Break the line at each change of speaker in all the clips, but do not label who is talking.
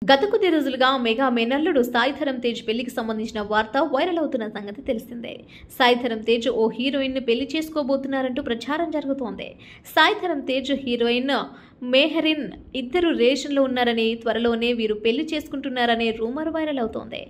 గత కొద్ది రోజులుగా మెగా మేనల్లుడు సాయిధరమ్ తేజ్ పెళ్లికి సంబంధించిన వార్త వైరల్ అవుతున్న సంగతి తెలిసిందే. సాయిధరమ్ తేజ్ ఓ హీరోయిన్ ని పెళ్లి చేసుకోబోతున్నారంటూ ప్రచారం జరుగుతోంది. సాయిధరమ్ తేజ్ హీరోయిన్ మెహరిన్ ఇద్దరు రిలేషన్లో ఉన్నారని, త్వరలోనే వీరు పెళ్లి చేసుకుంటున్నారనే రూమర్ వైరల్ అవుతోంది.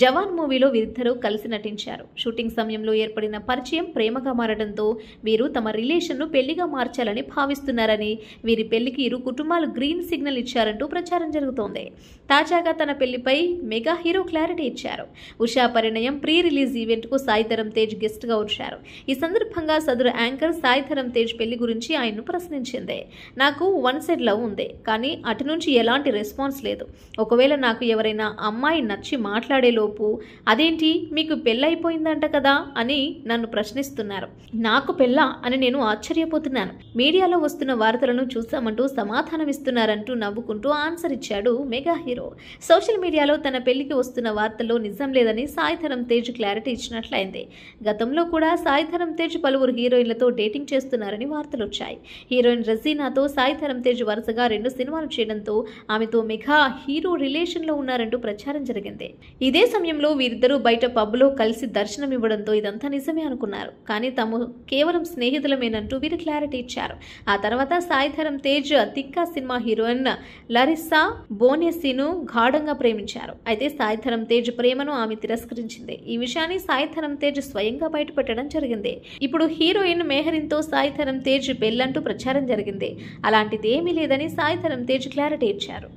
జవాన్ మూవీలో వీరిద్దరూ కలిసి నటించారు. షూటింగ్ సమయంలో ఏర్పడిన పరిచయం ప్రేమగా మారడంతో వీరు తమ రిలేషన్ను పెళ్లిగా మార్చాలని భావిస్తున్నారని, వీరి పెళ్లికి ఇరు కుటుంబాలు గ్రీన్ సిగ్నల్ ఇచ్చారంటూ ప్రచారం జరుగుతోంది. తాజాగా తన పెళ్లిపై మెగా హీరో క్లారిటీ ఇచ్చారు. ఉషా పరిణయం ప్రీ రిలీజ్ ఈవెంట్ కు సాయిధరమ్ తేజ్ గెస్ట్ గా వచ్చారు. ఈ సందర్భంగా సదరు యాంకర్ సాయిధరమ్ తేజ్ పెళ్లి గురించి ఆయన్ను ప్రశ్నించింది. నాకు వన్ సైడ్ లవ్ ఉంది, కానీ అటు నుంచి ఎలాంటి రెస్పాన్స్ లేదు. ఒకవేళ నాకు ఎవరైనా అమ్మాయి నచ్చి మాట్లాడేలోపు అదేంటి మీకు పెళ్ళైపోయిందంట కదా అని నన్ను ప్రశ్నిస్తున్నారు. నాకు పెళ్ళా అని నేను ఆశ్చర్యపోతున్నాను. మీడియాలో వస్తున్న వార్తలను చూసామంటూ సమాధానమిస్తున్నారంటూ నవ్వుకుంటూ ఆన్సర్ ఇచ్చాడు మెగా హీరో. సోషల్ మీడియాలో తన పెళ్లికి వస్తున్న వార్తల్లో నిజం లేదని సాయిధరమ్ తేజ్ క్లారిటీ ఇచ్చినట్లయింది. గతంలో కూడా సాయిధరమ్ తేజ్ పలువురు హీరోయిన్లతో డేటింగ్ చేస్తున్నారని వార్తలొచ్చాయి. హీరోయిన్ రజీనాతో సాయిధరమ్ తేజ్ వరుసగా 2 సినిమాలు చేయడంతో ఆమెతో మెగా హీరో రిలేషన్ లో ఉన్నారంటూ ప్రచారం జరిగింది. ఇదే సమయంలో వీరిద్దరూ బయట పబ్ లో కలిసి దర్శనం ఇవ్వడంతో ఇదంతా నిజమే అనుకున్నారు. కానీ తాము కేవలం స్నేహితులమేనంటూ వీరు క్లారిటీ ఇచ్చారు. ఆ తర్వాత సాయిధరమ్ తేజ్ తిక్కా సినిమా హీరోయిన్ లారిస్సా బోనెస్సీను గాఢంగా ప్రేమించారు. అయితే సాయిధరమ్ తేజ్ ప్రేమను ఆమె తిరస్కరించింది. ఈ విషయాన్ని సాయిధరమ్ తేజ్ స్వయంగా బయటపెట్టడం జరిగింది. ఇప్పుడు హీరోయిన్ మెహరిన్ తో సాయిధరమ్ తేజ్ పెళ్లంటూ ప్రచారం జరిగింది. అలాంటిదేమీ లేదని సాయిధరమ్ తేజ్ క్లారిటీ ఇచ్చారు.